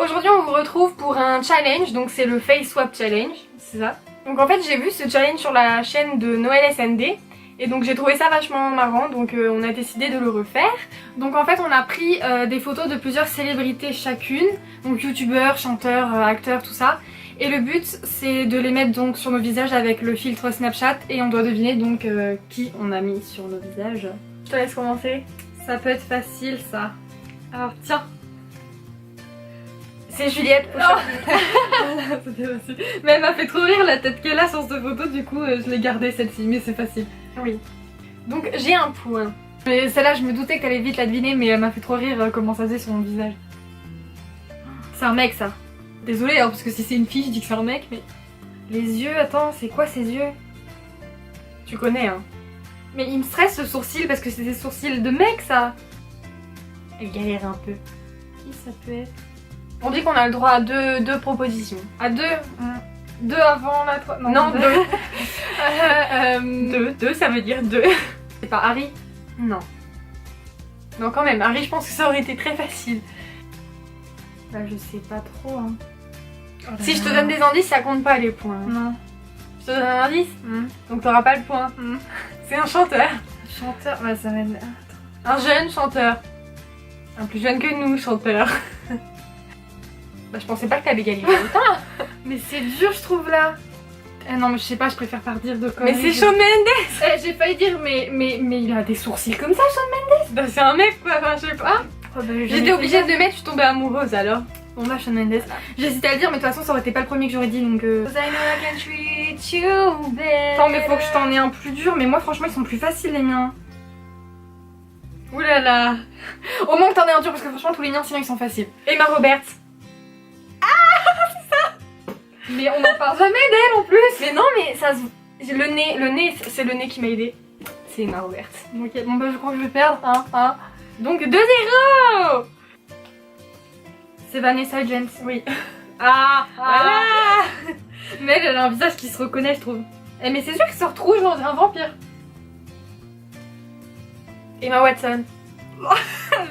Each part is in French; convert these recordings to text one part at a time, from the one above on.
aujourd'hui on vous retrouve pour un challenge, donc c'est le Face Swap Challenge, c'est ça. Donc en fait j'ai vu ce challenge sur la chaîne de Noël SND et donc j'ai trouvé ça vachement marrant, donc on a décidé de le refaire. Donc en fait on a pris des photos de plusieurs célébrités chacune, donc youtubeurs, chanteurs, acteurs, tout ça. Et le but c'est de les mettre donc sur nos visages avec le filtre Snapchat et on doit deviner donc qui on a mis sur nos visages. Je te laisse commencer. Ça peut être facile ça. Alors tiens. C'est Juliette. C'était facile. Mais elle m'a fait trop rire la tête qu'elle a sur cette photo, du coup je l'ai gardée celle-ci, mais c'est facile. Oui. Donc j'ai un point. Mais celle-là je me doutais que t'allais vite la deviner, mais elle m'a fait trop rire comment ça faisait sur mon visage. C'est un mec ça. Désolée hein, parce que si c'est une fille je dis que c'est un mec, mais... Les yeux, attends, c'est quoi ces yeux? Tu connais hein. Mais il me stresse ce sourcil parce que c'est des sourcils de mec ça. Elle galère un peu. Qui ça peut être? On dit qu'on a le droit à deux propositions. À deux? Deux avant la troisième? Non, deux. Deux, ça veut dire deux. C'est pas Harry? Non. Non quand même, Harry je pense que ça aurait été très facile. Bah je sais pas trop hein. Oh si je te donne des indices, ça compte pas les points. Non. Je te donne un indice? Donc t'auras pas le point. C'est un chanteur. Chanteur? Bah ça va être... Un jeune chanteur. Un plus jeune que nous, chanteur. Bah je pensais pas que t'avais gagné autant. Mais c'est dur je trouve là. Non mais je sais pas, je préfère pas dire de conneries. Mais c'est Shawn Mendes. J'ai failli dire mais il a des sourcils comme ça Shawn Mendes. Bah c'est un mec quoi, enfin je sais pas. Oh, bah, j'étais obligée de le mettre, je suis tombée amoureuse alors. Bon bah Shawn Mendes. J'hésitais à le dire mais de toute façon ça aurait été pas le premier que j'aurais dit donc Attends mais faut que je t'en ai un plus dur, mais moi franchement ils sont plus faciles les miens. Oulala. Au moins que t'en aies un dur parce que franchement tous les miens sinon ils sont faciles. Emma Roberts. Mais on n'en parle jamais d'elle en plus. Mais non mais ça se... Le nez, c'est le nez qui m'a aidé. C'est Emma Roberts. Ok, bon bah je crois que je vais perdre. Donc 2-0. C'est Vanessa Hudgens, oui. Voilà. Mais elle a un visage qui se reconnaît je trouve. Mais c'est sûr qu'elle sort rouge, on dirait un vampire. Emma Watson.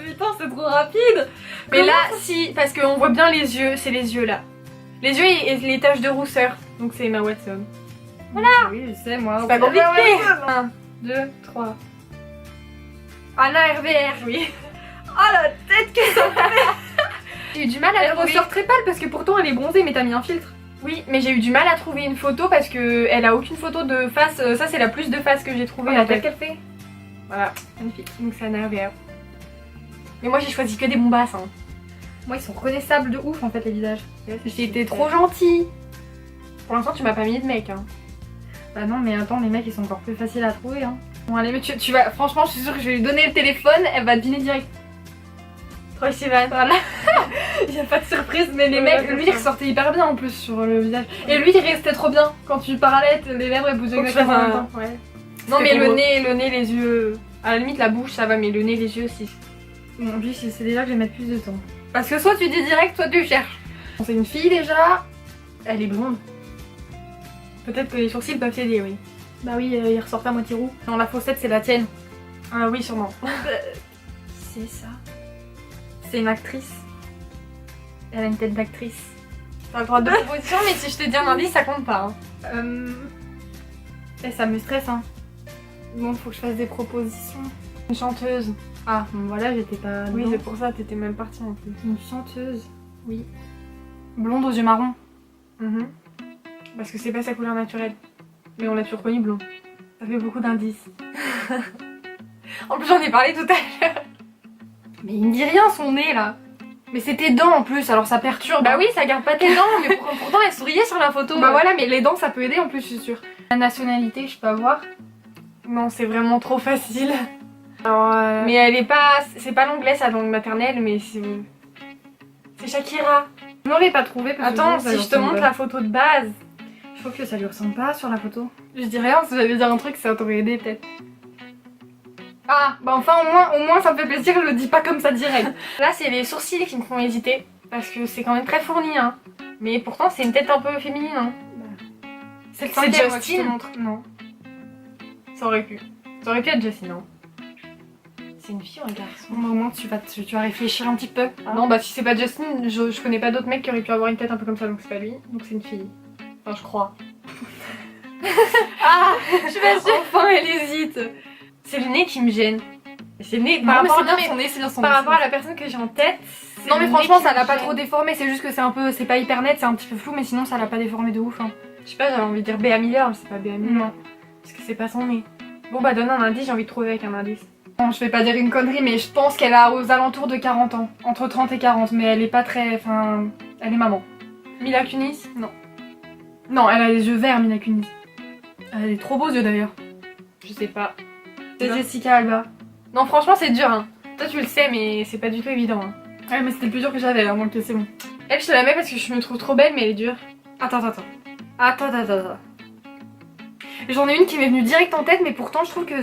Putain c'est trop rapide. Mais là si, parce qu'on voit bien les yeux, c'est les yeux là. Les yeux et les taches de rousseur. Donc c'est Emma Watson. Voilà. Oui, je sais moi. C'est pas compliqué. 1, 2, 3. Anna RVR, oui. Oh la tête que ça fait. J'ai eu du mal à trouver. Elle ressort très pâle parce que pourtant elle est bronzée mais t'as mis un filtre. Oui, mais j'ai eu du mal à trouver une photo parce que elle a aucune photo de face. Ça c'est la plus de face que j'ai trouvée. La tête qu'elle fait. Voilà, magnifique. Donc c'est Anna RVR. Mais moi j'ai choisi que des bombasses. Hein. Moi ils sont reconnaissables de ouf en fait les visages. J'ai été trop gentille. Pour l'instant tu m'as pas mis de mec hein. Bah non mais attends les mecs ils sont encore plus faciles à trouver hein. Bon allez mais tu vas... Franchement je suis sûre que je vais lui donner le téléphone, elle va deviner direct. Troy Sivan, voilà. Il y a pas de surprise mais les mecs, lui il ressortait hyper bien en plus sur le visage. Et lui il restait trop bien. Quand tu parlais les lèvres elles bougeaient exactement en même temps. Ouais. Non mais le nez, les yeux... À la limite la bouche ça va mais le nez, les yeux aussi. Bon lui c'est déjà que je vais mettre plus de temps. Parce que soit tu dis direct, soit tu cherches. C'est une fille déjà. Elle est blonde. Peut-être que les sourcils peuvent t'aider, oui. Bah oui, il ressort à moitié roux. Non, la faussette c'est la tienne. Ah oui, sûrement. C'est ça. C'est une actrice. Elle a une tête d'actrice. T'as le droit de proposition, mais si je te dis un indice, ça compte pas. Hein. Et ça me stresse, hein. Bon, faut que je fasse des propositions. Une chanteuse. Ah, bon voilà, j'étais pas... Oui, c'est pour ça, t'étais même partie en plus. Une chanteuse. Oui. Blonde aux yeux marrons. Parce que c'est pas sa couleur naturelle. Mais on l'a toujours reconnu blond. Ça fait beaucoup d'indices. En plus j'en ai parlé tout à l'heure. Mais il me dit rien son nez là. Mais c'est tes dents en plus, alors ça perturbe. Bah oui, ça garde pas tes dents, mais pourtant elle souriait sur la photo. Bah voilà, mais les dents ça peut aider en plus, je suis sûre. La nationalité, je peux avoir? Non, c'est vraiment trop facile. Alors, mais elle est pas... C'est pas l'anglais sa langue maternelle, mais c'est... C'est Shakira. Je l'aurais pas trouvé parce que... Attends, si je te montre la photo de base. Je trouve que ça lui ressemble pas sur la photo. Je dis rien, si j'allais dire un truc, ça t'aurait aidé peut-être. Ah, bah enfin au moins ça me fait plaisir, je le dis pas comme ça direct. Là c'est les sourcils qui me font hésiter. Parce que c'est quand même très fourni hein. Mais pourtant c'est une tête un peu féminine hein. C'est Justin. Non. Ça aurait pu. Ça aurait pu être Justin, non. C'est une fille ou un garçon? Bon, au moins tu vas réfléchir un petit peu. Hein. Non, bah si c'est pas Justin, je connais pas d'autres mecs qui auraient pu avoir une tête un peu comme ça, donc c'est pas lui. Donc c'est une fille. Enfin, je crois. Ah, je suis pas sûre. Enfin, elle hésite. C'est le nez qui me gêne. C'est le nez Non, par mais rapport, c'est bien son nez, c'est bien son nez. par rapport à la personne que j'ai en tête. Non, mais le franchement, nez qui ça l'a me pas gêne. trop déformé, c'est juste que c'est un peu. C'est pas hyper net, c'est un petit peu flou, mais sinon ça l'a pas déformé de ouf. Hein. Je sais pas, j'avais envie de dire Béa Miller, mais c'est pas Béa Miller. Non. Parce que c'est pas son nez. Bon, bah donne un indice, j'ai envie de trouver avec un indice. Bon, je vais pas dire une connerie, mais je pense qu'elle a aux alentours de 40 ans. Entre 30 et 40, mais elle est pas très. Enfin. Elle est maman. Mila Kunis? Non. Non, elle a les yeux verts, Mila Kunis. Elle a des trop beaux yeux d'ailleurs. Je sais pas. C'est Non. Jessica Alba. Non, franchement, c'est dur, hein. Toi, tu le sais, mais c'est pas du tout évident. Hein. Ouais, mais c'était le plus dur que j'avais, hein, donc c'est bon. Elle, je te la mets parce que je me trouve trop belle, mais elle est dure. Attends. J'en ai une qui m'est venue direct en tête, mais pourtant je trouve que.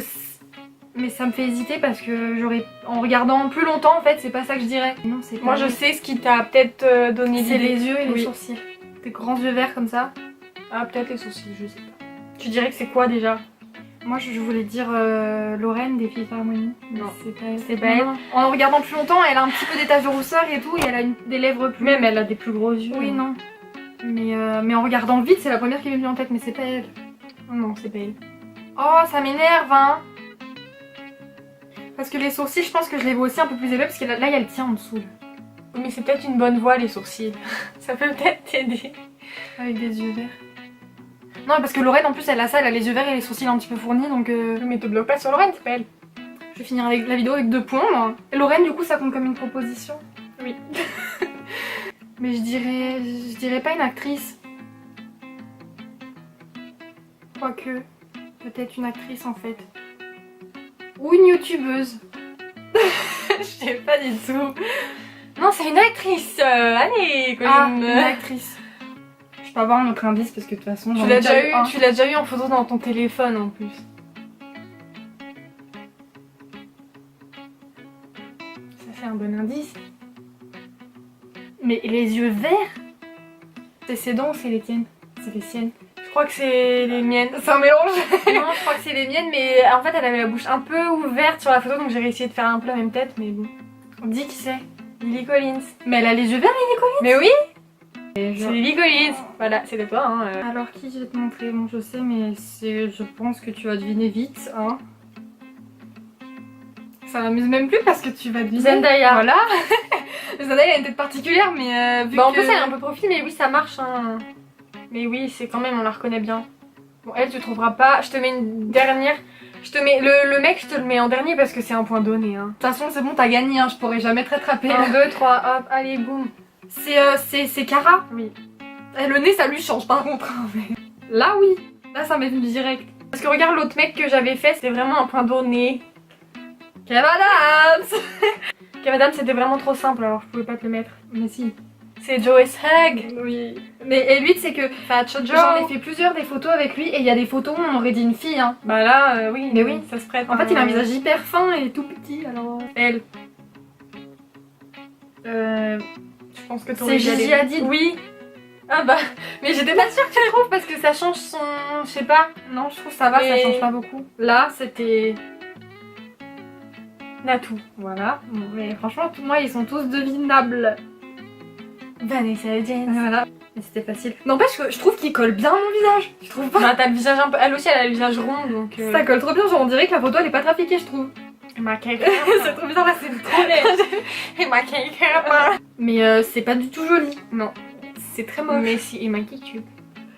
Mais ça me fait hésiter parce que j'aurais. En regardant plus longtemps, en fait, c'est pas ça que je dirais. Non, c'est pas. Moi, je sais ce qui t'a peut-être donné C'est l'idée. les yeux et les Oui. sourcils. Des grands yeux verts comme ça. Ah, peut-être les sourcils, je sais pas. Tu dirais que c'est quoi déjà? Moi, je voulais dire Lorraine des Fifth Harmony. Non. C'est pas elle. C'est pas elle. En regardant plus longtemps, elle a un petit peu des taches de rousseur et tout, et elle a des lèvres plus. Même elle a des plus gros yeux. Oui, non. Mais en regardant vite, c'est la première qui m'est venue en tête, mais c'est pas elle. Non, c'est pas elle. Oh, ça m'énerve, hein. Parce que les sourcils, je pense que je les vois aussi un peu plus élevés, parce que là, il y a le tien en dessous. Oui, mais c'est peut-être une bonne voie, les sourcils. Ça peut peut-être t'aider. Avec des yeux verts. Non, parce que Lorraine, en plus, elle a ça, elle a les yeux verts et les sourcils un petit peu fournis, donc Mais te bloque pas sur Lorraine, c'est pas elle. je vais finir avec la vidéo avec 2 points, moi. Et Lorraine, du coup, ça compte comme une proposition. Oui. Mais je dirais pas une actrice. Quoique, peut-être une actrice, en fait. Ou une youtubeuse. Je sais pas du tout. Non, c'est une actrice. Allez, Ah, Colline. une actrice. Je peux avoir un autre indice, parce que de toute façon, Tu j'en ai l'as déjà eu un. tu l'as déjà eu en photo dans ton téléphone en plus. Ça c'est un bon indice. Mais les yeux verts? C'est ses dents ou c'est les tiennes? C'est les siennes. Je crois que c'est les miennes. C'est un mélange. Non, je crois que c'est les miennes, mais en fait elle avait la bouche un peu ouverte sur la photo, donc j'ai réussi de faire un peu la même tête, mais bon. On dit qui c'est? Lily Collins. Mais elle a les yeux verts, Lily Collins? Mais oui, Et c'est Lily Collins. Voilà, c'est de toi. Hein. Alors qui je vais te montrer? Bon, je sais, mais je pense que tu vas deviner vite, hein. Ça m'amuse même plus parce que tu vas deviner. Zendaya. Voilà. Zendaya a une tête particulière, mais vu Bah en que... plus elle est un peu profil, mais oui ça marche. Hein. Mais oui, c'est quand même, on la reconnaît bien. Bon, elle tu trouveras pas. Je te mets une dernière. Je te mets le mec, je te le mets en dernier parce que c'est un point donné. Hein. De toute façon, c'est bon, t'as gagné, hein. Je pourrais jamais te rattraper. 1, 2, 3, hop, allez, boum. C'est Cara. Oui. Le nez, ça lui change par contre. Hein, mais... Là, oui. Là, ça m'est venu direct. Parce que regarde l'autre mec que j'avais fait, c'était vraiment un point donné. Kev Adams. Kev Adams c'était vraiment trop simple alors je pouvais pas te le mettre. Mais si. C'est Joyce Hugg. Oui. Mais et lui, c'est que Fat Joe. j'en ai fait plusieurs des photos avec lui et il y a des photos où on aurait dit une fille, hein. Bah là, oui. Mais oui. Ça se prête. En fait, il a un visage hyper fin et tout petit, alors... Elle. Je pense que C'est Gigi Hadid. Oui. Ah bah, mais j'étais pas sûre que tu trouves parce que ça change son... Je sais pas. Non, je trouve ça va, ça Mais- change pas beaucoup. Là, c'était... Natou. Voilà. Bon, mais franchement, moi, ils sont tous devinables. Vanessa Hudgens. Voilà. Mais c'était facile. N'empêche que je trouve qu'il colle bien à mon visage. Tu trouves pas? Bah t'as le visage un peu... Elle aussi, elle a le visage rond, donc... Ça colle trop bien, genre on dirait que la photo elle est pas trafiquée, je trouve. Ma cake. C'est trop bizarre, là c'est trop laid. Et ma cake. Mais c'est pas du tout joli. Non. C'est très moche. Mais si, et ma tube.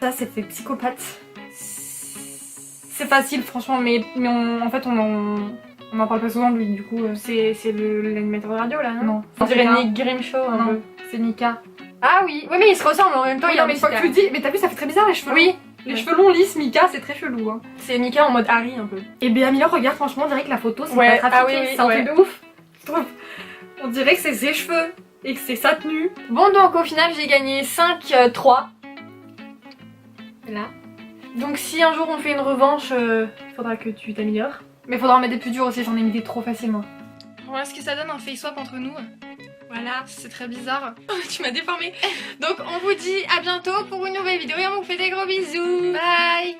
Ça, c'est fait psychopathe. C'est facile, franchement, mais en fait, on en parle pas souvent de lui, du coup. C'est l'animateur de radio là, non? Non. On dirait c'est Nick Grimshaw un Non, peu. c'est Nika. Ah oui, oui mais ils se ressemblent en même temps. Oui, il y a non, mais un une fois que tu le dis, mais t'as vu, ça fait très bizarre les cheveux. Oui, Les Ouais. cheveux longs lisses, Mika, c'est très chelou. Hein. c'est Mika en mode Harry un peu. Et Béa Miller, regarde, franchement, on dirait que la photo, c'est Ouais, pas ah trafiqué. oui, oui, c'est un ouais. truc de ouf. Je trouve. On dirait que c'est ses cheveux et que c'est sa tenue. Bon donc au final j'ai gagné 5-3. Là. Donc si un jour on fait une revanche, faudra que tu t'améliores. Mais faudra en mettre des plus durs aussi, j'en ai mis des trop facilement. Voilà ce que ça donne un face swap entre nous. Voilà, c'est très bizarre. Tu m'as déformé. Donc on vous dit à bientôt pour une nouvelle vidéo et on vous fait des gros bisous. Bye.